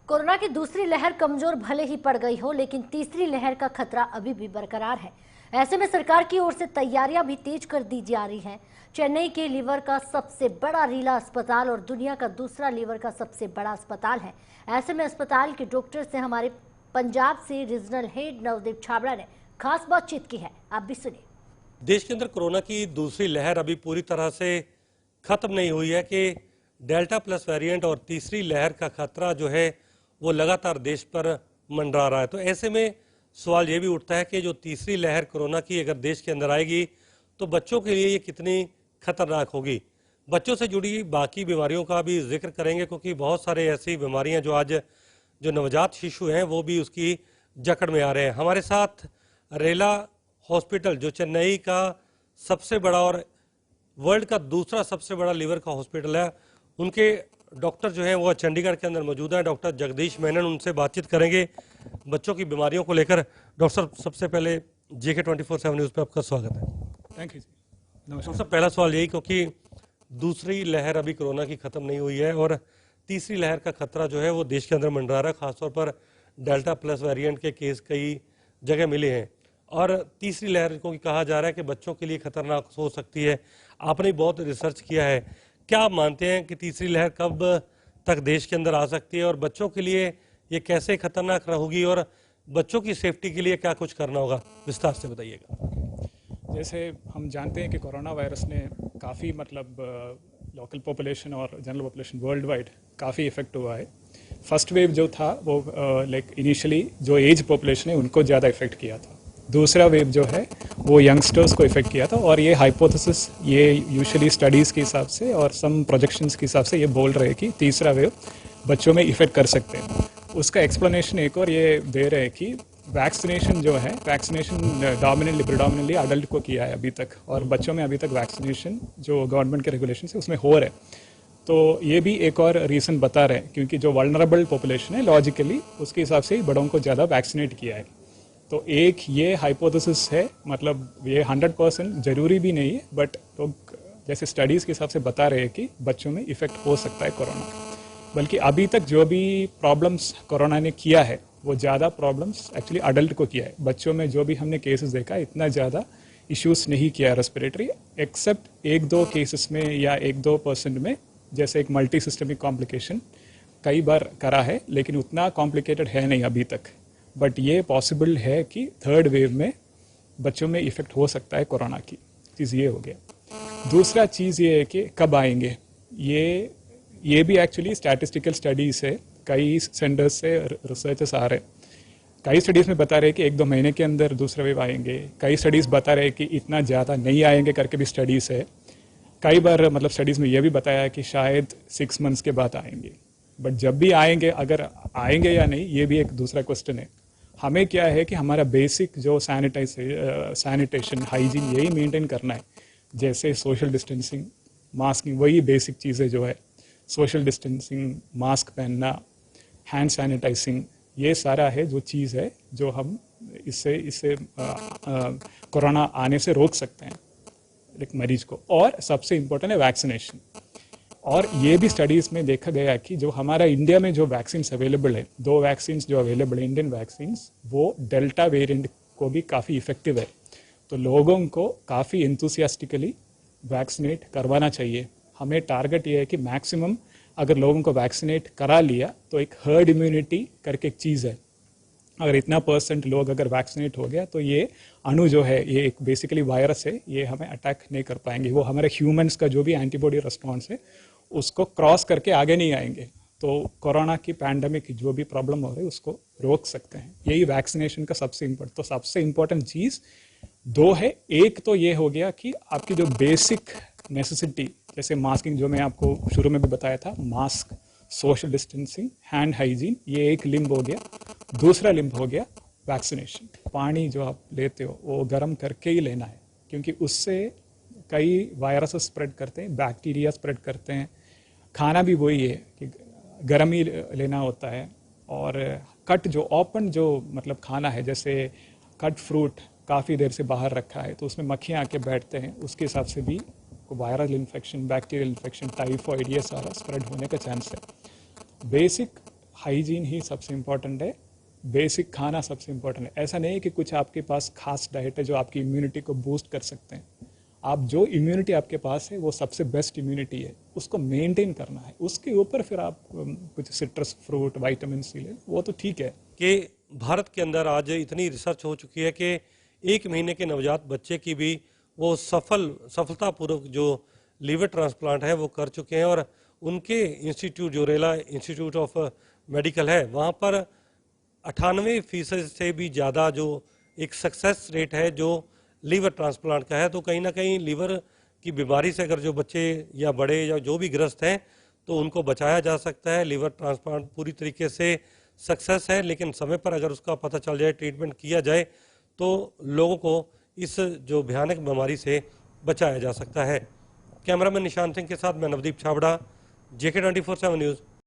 Corona की दूसरी लहर कमजोर भले ही पड़ गई हो, लेकिन तीसरी लहर का खतरा अभी भी बरकरार है। ऐसे में सरकार की ओर से तैयारियां भी तेज कर दी जा रही हैं। चेन्नई के लीवर का सबसे बड़ा रीला अस्पताल और दुनिया का दूसरा लीवर का सबसे बड़ा अस्पताल है। ऐसे में अस्पताल के डॉक्टर से हमारे पंजाब से रीजनल हेड नवदीप छाबड़ा ने खास बातचीत की है। आप भी सुनिए। देश के अंदर कोरोना की दूसरी लहर अभी पूरी तरह से खत्म नहीं हुई है कि डेल्टा प्लस वेरिएंट और तीसरी लहर का खतरा जो है वो लगातार देश पर मंडरा रहा है। तो ऐसे में सवाल ये भी उठता है कि जो तीसरी लहर कोरोना की अगर देश के अंदर आएगी तो बच्चों के लिए ये कितनी खतरनाक होगी। बच्चों से जुड़ी बाकी बीमारियों का भी जिक्र करेंगे, क्योंकि बहुत सारे ऐसी बीमारियां जो आज जो नवजात शिशु हैं वो भी उसकी जकड़ में आ रहे हैं। हमारे साथ रेला हॉस्पिटल जो चेन्नई का सबसे बड़ा और वर्ल्ड का दूसरा सबसे बड़ा लीवर का हॉस्पिटल है, उनके डॉक्टर जो हैं वो चंडीगढ़ के अंदर मौजूद हैं। डॉक्टर जगदीश मेनन, उनसे बातचीत करेंगे बच्चों की बीमारियों को लेकर। डॉक्टर साहब, सबसे पहले JK 24/7 न्यूज़ पे आपका स्वागत है। Thank you. डॉक्टर साहब, पहला सवाल यही, क्योंकि दूसरी लहर अभी कोरोना की खत्म नहीं हुई है और तीसरी लहर का खतरा जो है वो देश के अंदर मंडरा रहा है। खासतौर पर डेल्टा प्लस वेरिएंट के केस कई जगह मिले हैं और तीसरी लहर को कहा जा रहा है कि बच्चों के लिए खतरनाक हो सकती है। आपने बहुत रिसर्च किया है, क्या आप मानते हैं कि तीसरी लहर कब तक देश के अंदर आ सकती है और बच्चों के लिए ये कैसे खतरनाक होगी और बच्चों की सेफ्टी के लिए क्या कुछ करना होगा, विस्तार से बताइएगा। जैसे हम जानते हैं कि कोरोना वायरस ने काफ़ी लोकल पॉपुलेशन और जनरल पॉपुलेशन वर्ल्ड वाइड काफ़ी इफेक्ट हुआ है। फर्स्ट वेव जो था वो इनिशियली जो एज पॉपुलेशन है उनको ज़्यादा इफेक्ट किया था। दूसरा वेव जो है वो यंगस्टर्स को इफेक्ट किया था और ये हाइपोथेसिस, ये यूजुअली स्टडीज़ के हिसाब से और सम प्रोजेक्शंस के हिसाब से ये बोल रहे हैं कि तीसरा वेव बच्चों में इफेक्ट कर सकते हैं। उसका एक्सप्लेनेशन एक और ये दे रहे हैं कि वैक्सीनेशन जो है, वैक्सीनेशन प्रिडोमिनेटली अडल्ट को किया है अभी तक, और बच्चों में अभी तक वैक्सीनेशन जो गवर्नमेंट के रेगुलेशन है उसमें हो रहे हैं। तो ये भी एक और रीज़न बता रहे हैं, क्योंकि जो वल्नरेबल पॉपुलेशन है लॉजिकली उसके हिसाब से ही बड़ों को ज़्यादा वैक्सीनेट किया है। तो एक ये हाइपोथेसिस है, मतलब ये 100% ज़रूरी भी नहीं है, बट लोग जैसे स्टडीज़ के हिसाब से बता रहे हैं कि बच्चों में इफ़ेक्ट हो सकता है कोरोना का। बल्कि अभी तक जो भी प्रॉब्लम्स कोरोना ने किया है वो ज़्यादा प्रॉब्लम्स एक्चुअली अडल्ट को किया है। बच्चों में जो भी हमने केसेस देखा इतना ज़्यादा इश्यूज नहीं किया रेस्पिरेटरी, एक्सेप्ट 1-2 केसेस में या 1-2% में, जैसे एक मल्टी सिस्टमिक कॉम्प्लिकेशन कई बार करा है, लेकिन उतना कॉम्प्लिकेटेड है नहीं अभी तक। बट ये पॉसिबल है कि थर्ड वेव में बच्चों में इफ़ेक्ट हो सकता है कोरोना की। चीज़ ये हो गया। दूसरा चीज़ ये है कि कब आएंगे, ये भी एक्चुअली स्टैटिस्टिकल स्टडीज़ है, कई सेंटर्स से रिसर्चर्स आ रहे हैं। कई स्टडीज़ में बता रहे हैं कि 1-2 महीने के अंदर दूसरा वेव आएंगे, कई स्टडीज़ बता रहे हैं कि इतना ज़्यादा नहीं आएंगे करके भी स्टडीज़ है। कई बार स्टडीज़ में यह भी बताया है कि शायद 6 मंथ्स के बाद आएंगे। बट जब भी आएंगे, अगर आएंगे या नहीं ये भी एक दूसरा क्वेश्चन है। हमें क्या है कि हमारा बेसिक जो सैनिटेशन, हाइजीन यही मेंटेन करना है। जैसे सोशल डिस्टेंसिंग, मास्किंग, वही बेसिक चीज़ें जो है, सोशल डिस्टेंसिंग, मास्क पहनना, हैंड सैनिटाइजिंग, ये सारा है जो चीज़ है जो हम इससे कोरोना आने से रोक सकते हैं एक मरीज को। और सबसे इम्पोर्टेंट है वैक्सीनेशन। और ये भी स्टडीज़ में देखा गया कि जो हमारा इंडिया में जो वैक्सीन अवेलेबल है, 2 वैक्सीन जो अवेलेबल है इंडियन वैक्सीन, वो डेल्टा वेरिएंट को भी काफ़ी इफेक्टिव है। तो लोगों को काफ़ी एंथुसियास्टिकली वैक्सीनेट करवाना चाहिए। हमें टारगेट ये है कि मैक्सिमम अगर लोगों को वैक्सीनेट करा लिया तो एक हर्ड इम्यूनिटी करके एक चीज़ है। अगर इतना % लोग अगर वैक्सीनेट हो गया तो ये अणु जो है, ये एक बेसिकली वायरस है, ये हमें अटैक नहीं कर पाएंगे। वो हमारे ह्यूमंस का जो भी एंटीबॉडी रिस्पॉन्स है उसको क्रॉस करके आगे नहीं आएंगे। तो कोरोना की पैंडमिक जो भी प्रॉब्लम हो रही है उसको रोक सकते हैं। यही वैक्सीनेशन का सबसे इम्पोर्टेंट चीज़ 2 है। एक तो ये हो गया कि आपकी जो बेसिक नेसेसिटी, जैसे मास्किंग जो मैं आपको शुरू में भी बताया था, mask, social distancing, hand hygiene, ये एक लिंब हो गया। दूसरा लिंब हो गया वैक्सीनेशन। पानी जो आप लेते हो वो गर्म करके ही लेना है, क्योंकि उससे कई वायरस स्प्रेड करते हैं, बैक्टीरिया स्प्रेड करते हैं। खाना भी वही है कि गर्म ही लेना होता है। और कट जो ओपन जो खाना है, जैसे कट फ्रूट काफ़ी देर से बाहर रखा है तो उसमें मक्खियाँ आके बैठते हैं, उसके हिसाब से भी viral infection, bacterial infection, typhoid, ये सारा स्प्रेड होने का चांस है। बेसिक हाइजीन ही सबसे इम्पोर्टेंट है, बेसिक खाना सबसे इम्पोर्टेंट है। ऐसा नहीं है कि कुछ आपके पास खास डाइट है जो आपकी इम्यूनिटी को बूस्ट कर सकते हैं। आप जो इम्यूनिटी आपके पास है वो सबसे बेस्ट इम्यूनिटी है, उसको मेंटेन करना है। उसके ऊपर फिर आप कुछ सिट्रस फ्रूट, विटामिन सी ले, वो तो ठीक है। कि भारत के अंदर आज इतनी रिसर्च हो चुकी है कि 1 महीने के नवजात बच्चे की भी वो सफलतापूर्वक जो लीवर ट्रांसप्लांट है वो कर चुके हैं, और उनके इंस्टीट्यूट जो रेला इंस्टीट्यूट ऑफ मेडिकल है वहाँ पर 98% से भी ज़्यादा जो एक सक्सेस रेट है जो लीवर ट्रांसप्लांट का है। तो कहीं ना कहीं लीवर की बीमारी से अगर जो बच्चे या बड़े या जो भी ग्रस्त हैं तो उनको बचाया जा सकता है। लीवर ट्रांसप्लांट पूरी तरीके से सक्सेस है, लेकिन समय पर अगर उसका पता चल जाए, ट्रीटमेंट किया जाए, तो लोगों को इस जो भयानक बीमारी से बचाया जा सकता है। कैमरामैन निशान सिंह के साथ मैं नवदीप छाबड़ा, JK 24/7 न्यूज़,